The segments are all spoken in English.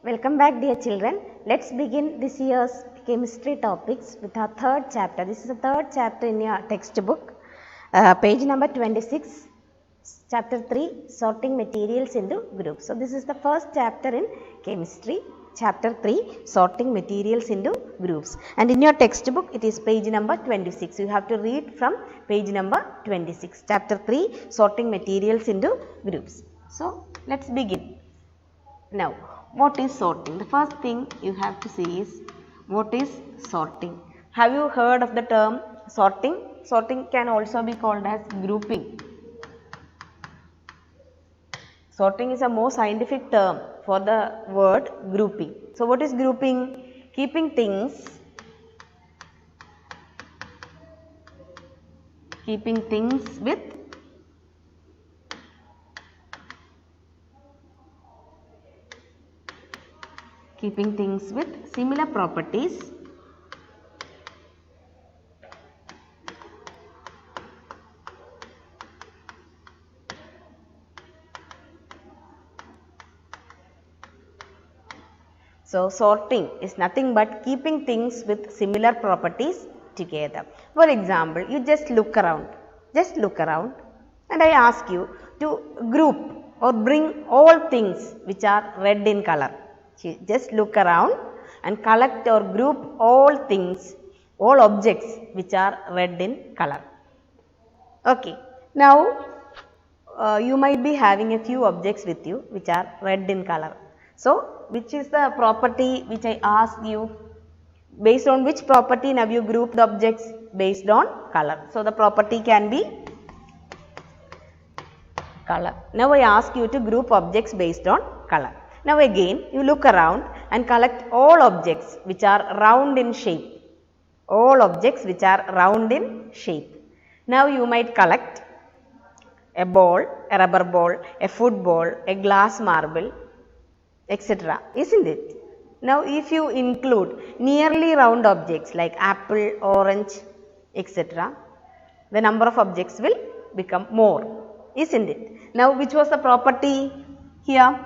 Welcome back, dear children. Let's begin this year's chemistry topics with our third chapter. This is the third chapter in your textbook, page number 26, chapter 3, sorting materials into groups. So, this is the first chapter in chemistry, chapter 3, sorting materials into groups. And in your textbook, it is page number 26. You have to read from page number 26, chapter 3, sorting materials into groups. So, let's begin. Now, what is sorting? The first thing you have to see is what is sorting. Have you heard of the term sorting? Sorting can also be called as grouping. Sorting is a more scientific term for the word grouping. So, what is grouping? Keeping things with similar properties So, sorting is nothing but keeping things with similar properties together. For example, you just look around and I ask you to group or bring all things which are red in color. Just look around and collect or group all things, all objects which are red in color. Okay. Now, you might be having a few objects with you which are red in color. So, which is the property which I asked you? Based on which property now you group the objects? Based on color. So, the property can be color. Now, I ask you to group objects based on color. Now, again you look around and collect all objects which are round in shape. All objects which are round in shape. Now, you might collect a ball, a rubber ball, a football, a glass marble, etc. Isn't it? Now, if you include nearly round objects like apple, orange, etc., the number of objects will become more. Isn't it? Now, which was the property here?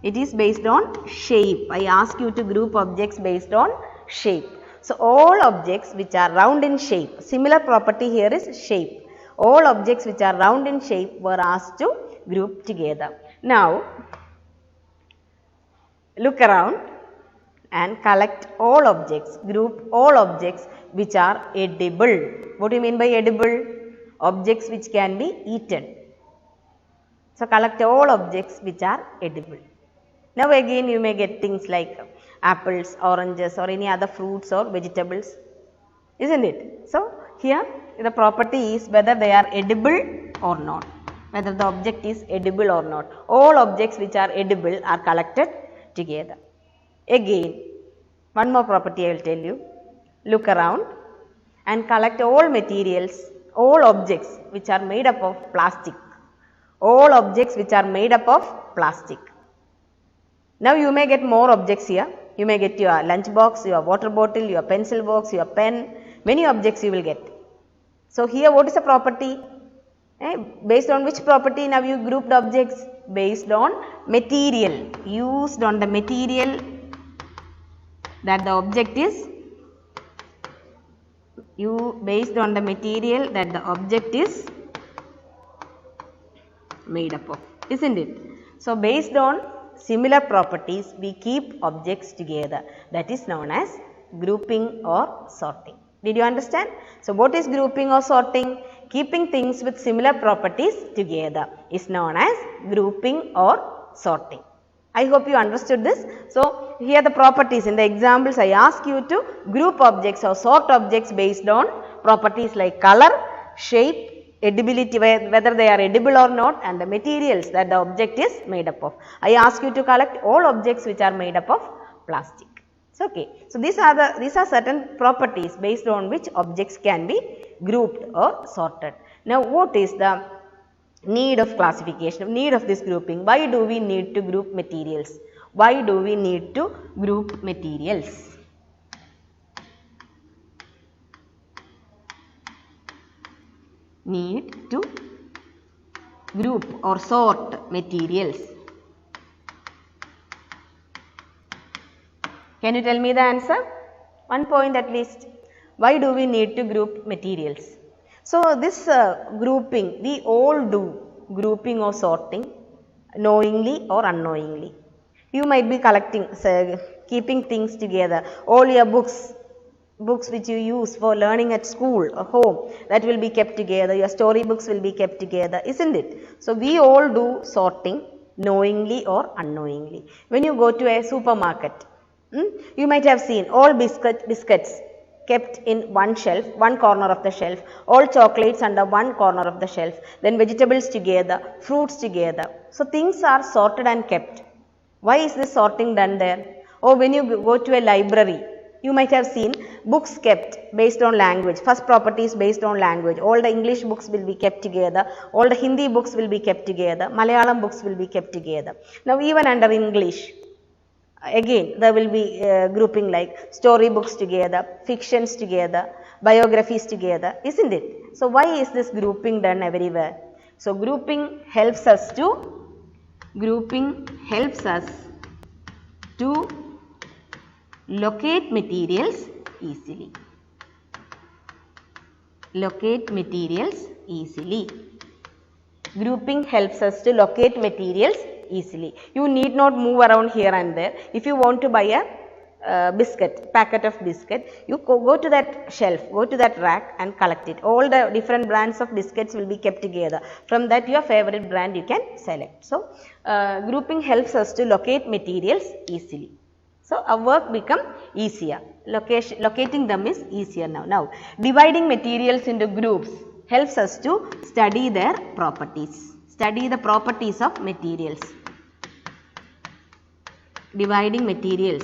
It is based on shape. I ask you to group objects based on shape. So, all objects which are round in shape, similar property here is shape. All objects which are round in shape were asked to group together. Now, look around and collect all objects, group all objects which are edible. What do you mean by edible? Objects which can be eaten. So, collect all objects which are edible. Now, again you may get things like apples, oranges or any other fruits or vegetables, isn't it? So, here the property is whether they are edible or not, whether the object is edible or not. All objects which are edible are collected together. Again, one more property I will tell you. Look around and collect all materials, all objects which are made up of plastic. All objects which are made up of plastic. Now, you may get more objects here. You may get your lunch box, your water bottle, your pencil box, your pen, many objects you will get. So, here what is the property? Based on which property now you grouped objects? Based on material, used on the material that the object is, based on the material that the object is made up of, isn't it? So, based on similar properties we keep objects together, that is known as grouping or sorting. Did you understand? So, what is grouping or sorting? Keeping things with similar properties together is known as grouping or sorting. I hope you understood this. So, here the properties in the examples I ask you to group objects or sort objects based on properties like color, shape, edibility, whether they are edible or not, and the materials that the object is made up of. I ask you to collect all objects which are made up of plastic. Okay. So, these are certain properties based on which objects can be grouped or sorted. Now, what is the need of classification, need of this grouping? Why do we need to group materials? Why do we need to group materials? Need to group or sort materials. Can you tell me the answer? One point at least. Why do we need to group materials? So, this grouping, we all do grouping or sorting knowingly or unknowingly. You might be collecting, keeping things together, all your books which you use for learning at school or home, that will be kept together, your story books will be kept together, isn't it? So, we all do sorting knowingly or unknowingly. When you go to a supermarket, you might have seen all biscuits kept in one shelf, one corner of the shelf, all chocolates under one corner of the shelf, then vegetables together, fruits together. So, things are sorted and kept. Why is this sorting done there? Or when you go to a library, you might have seen books kept based on language, first properties based on language. All the English books will be kept together, all the Hindi books will be kept together, Malayalam books will be kept together. Now, even under English, again there will be grouping like story books together, fictions together, biographies together, isn't it? So, why is this grouping done everywhere? So, grouping helps us to locate materials easily. Grouping helps us to locate materials easily. You need not move around here and there. If you want to buy a packet of biscuit, you go to that shelf, go to that rack and collect it. All the different brands of biscuits will be kept together. From that, your favorite brand you can select. So, grouping helps us to locate materials easily. So, our work become easier. Locating them is easier now. Now, dividing materials into groups helps us to study their properties. Study the properties of materials. Dividing materials,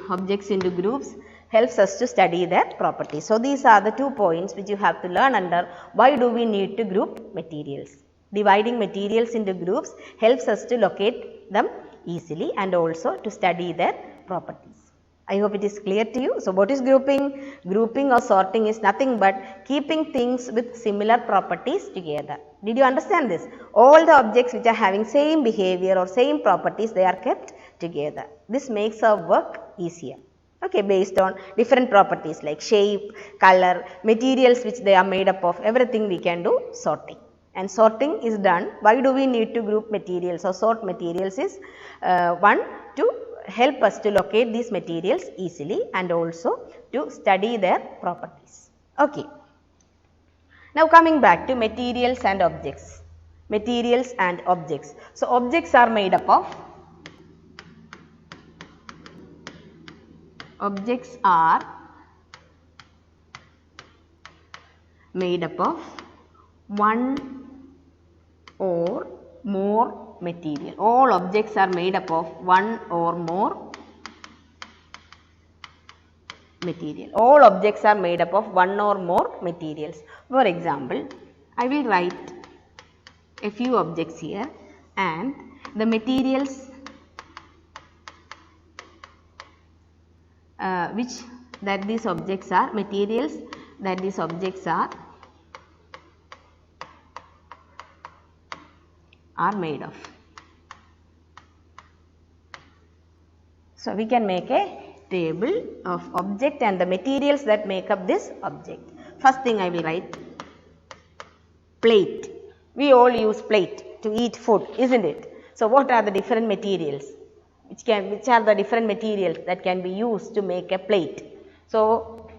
objects into groups helps us to study their properties. So, these are the 2 points which you have to learn under why do we need to group materials. Dividing materials into groups helps us to locate them easily and also to study their properties. I hope it is clear to you. So, what is grouping? Grouping or sorting is nothing but keeping things with similar properties together. Did you understand this? All the objects which are having same behavior or same properties, they are kept together. This makes our work easier. Okay, based on different properties like shape, color, materials which they are made up of, everything we can do sorting. And sorting is done. Why do we need to group materials or sort materials is one, to help us to locate these materials easily and also to study their properties. Okay. Now, coming back to materials and objects. Materials and objects. So, objects are made up of one or more material. All objects are made up of one or more material. All objects are made up of one or more materials. For example, I will write a few objects here and the materials these objects are made of. So, we can make a table of object and the materials that make up this object. First thing I will write plate. We all use plate to eat food, isn't it? So, what are the different materials? Which are the different materials that can be used to make a plate? So,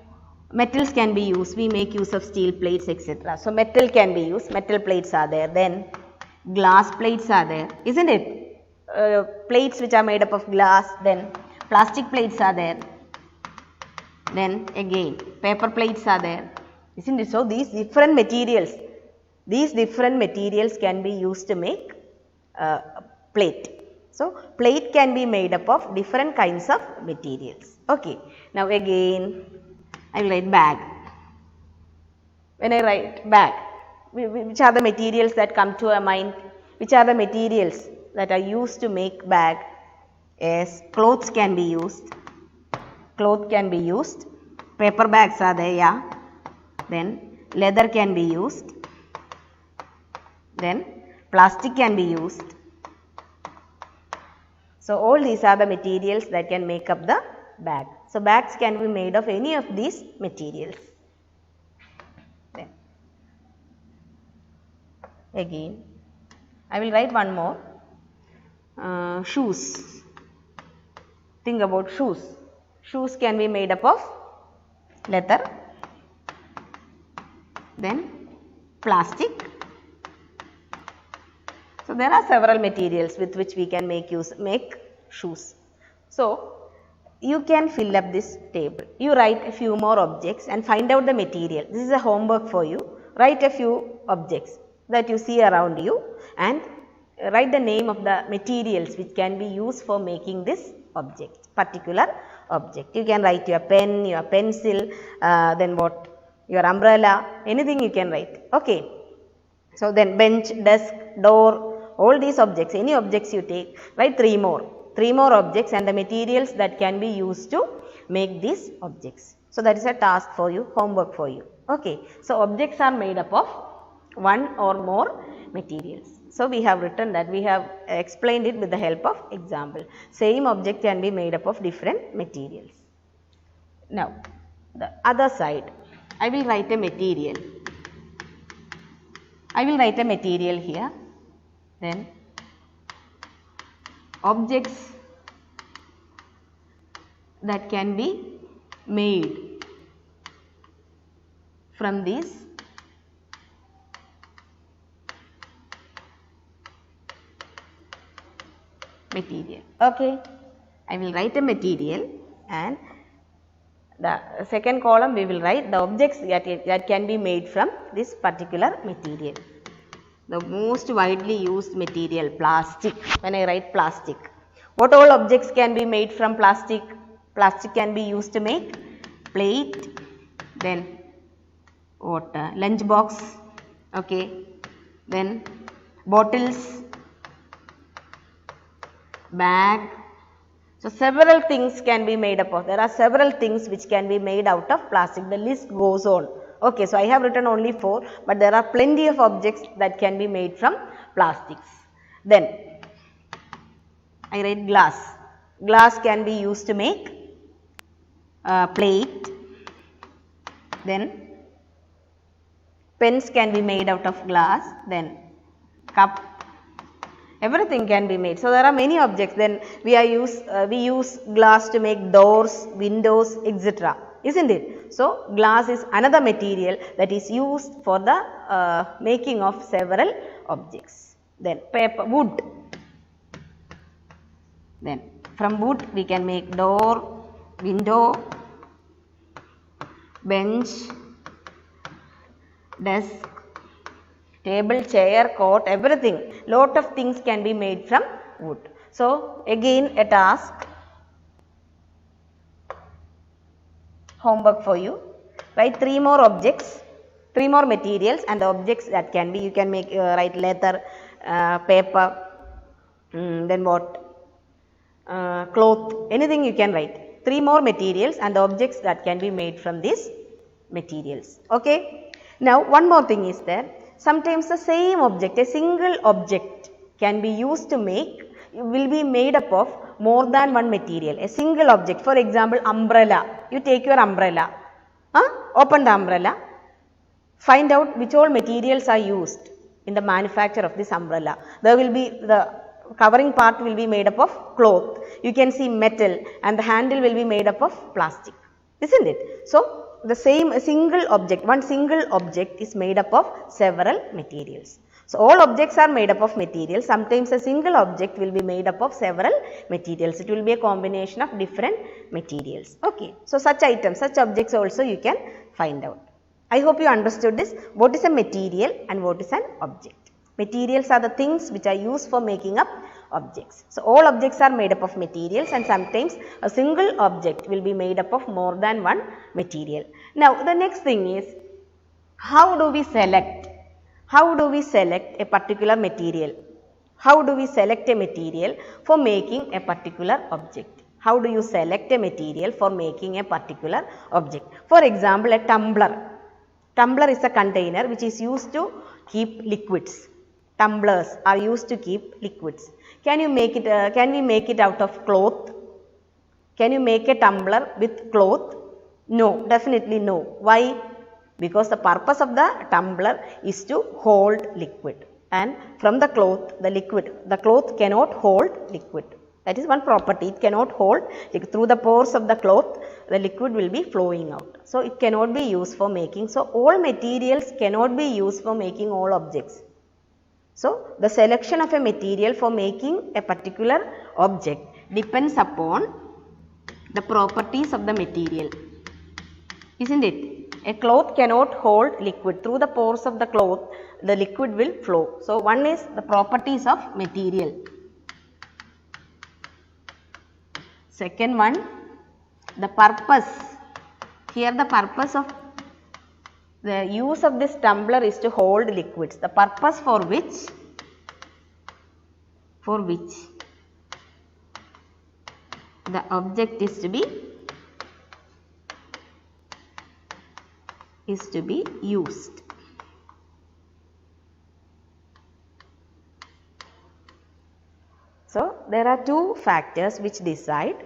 metals can be used. We make use of steel plates, etc. So, metal can be used. Metal plates are there. Then glass plates are there, isn't it? Plates which are made up of glass. Then plastic plates are there. Then again paper plates are there, isn't it? So, these different materials can be used to make plate. So, plate can be made up of different kinds of materials. Okay. Now, again I will write bag. When I write bag, which are the materials that come to our mind? Which are the materials that are used to make bag? Yes, clothes can be used. Paper bags are there, yeah. Then leather can be used. Then plastic can be used. So, all these are the materials that can make up the bag. So, bags can be made of any of these materials. Then again I will write one more. Shoes. Think about shoes. Shoes can be made up of leather, then plastic. So, there are several materials with which we can make shoes. So, you can fill up this table. You write a few more objects and find out the material. This is a homework for you. Write a few objects that you see around you and write the name of the materials which can be used for making this particular object. You can write your pen, your pencil, then what? Your umbrella, anything you can write. Okay. So, then bench, desk, door, all these objects, any objects you take, write 3 more objects and the materials that can be used to make these objects. So, that is a task for you, homework for you. Okay. So, objects are made up of one or more materials. So, we have written that, we have explained it with the help of example. Same object can be made up of different materials. Now, the other side, I will write a material. I will write a material here, then objects that can be made from these material. Okay, I will write a material and the second column we will write the objects that can be made from this particular material. The most widely used material, plastic. When I write plastic, what all objects can be made from plastic? Plastic can be used to make plate, then what? Lunch box, okay, then bottles, bag. So, several things can be made up of. There are several things which can be made out of plastic. The list goes on. Okay, so I have written only 4, but there are plenty of objects that can be made from plastics. Then I write glass. Glass can be used to make plate. Then pens can be made out of glass. Then cup. Everything can be made. So, there are many objects. Then we use glass to make doors, windows, etc. Isn't it? So, glass is another material that is used for the making of several objects. Then paper, wood. Then from wood we can make door, window, bench, desk, table, chair, cot, everything. Lot of things can be made from wood. So, again a task, homework for you. Write 3 more objects, 3 more materials and the objects that can be, you can make, write leather, paper, then what? Cloth, anything you can write. 3 more materials and the objects that can be made from these materials. Okay. Now, one more thing is there. Sometimes the same object, a single object can be used to make, will be made up of more than one material. A single object, for example, umbrella. You take your umbrella, open the umbrella, find out which all materials are used in the manufacture of this umbrella. There will be, the covering part will be made up of cloth. You can see metal and the handle will be made up of plastic, isn't it? So, the same single object, one single object is made up of several materials. So, all objects are made up of materials. Sometimes a single object will be made up of several materials. It will be a combination of different materials. Okay. So, such items, such objects also you can find out. I hope you understood this. What is a material and what is an object? Materials are the things which are used for making up objects. So, all objects are made up of materials and sometimes a single object will be made up of more than one material. Now, the next thing is, how do we select? How do we select a particular material? How do we select a material for making a particular object? How do you select a material for making a particular object? For example, a tumbler. Tumbler is a container which is used to keep liquids. Tumblers are used to keep liquids. Can you make it? Can we make it out of cloth? Can you make a tumbler with cloth? No, definitely no. Why? Because the purpose of the tumbler is to hold liquid, and from the cloth, the cloth cannot hold liquid. That is one property, it cannot hold, through the pores of the cloth, the liquid will be flowing out. So, it cannot be used for making. So, all materials cannot be used for making all objects. So, the selection of a material for making a particular object depends upon the properties of the material, isn't it? A cloth cannot hold liquid. Through the pores of the cloth, the liquid will flow. So, one is the properties of material. Second one, the purpose. Here the purpose of the use of this tumbler is to hold liquids. The purpose for which the object is to be used. So, there are two factors which decide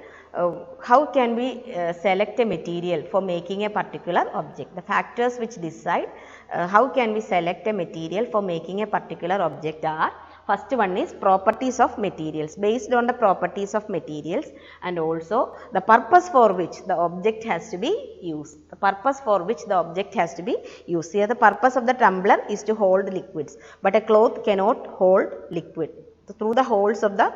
how can we select a material for making a particular object. The factors which decide how can we select a material for making a particular object are: first one is properties of materials. Based on the properties of materials, and also the purpose for which the object has to be used. The purpose for which the object has to be used. Here the purpose of the tumbler is to hold liquids, but a cloth cannot hold liquid. So, through the holes of the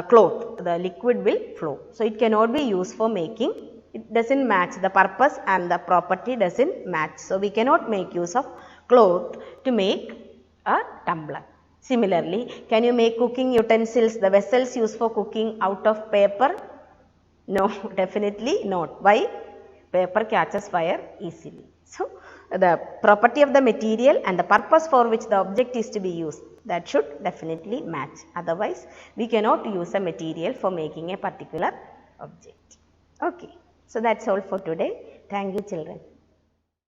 cloth, the liquid will flow. So, it cannot be used for making, it does not match, the purpose and the property does not match. So, we cannot make use of cloth to make a tumbler. Similarly, can you make cooking utensils, the vessels used for cooking, out of paper? No, definitely not. Why? Paper catches fire easily. So, the property of the material and the purpose for which the object is to be used, that should definitely match. Otherwise, we cannot use a material for making a particular object. Okay. So, that is all for today. Thank you, children.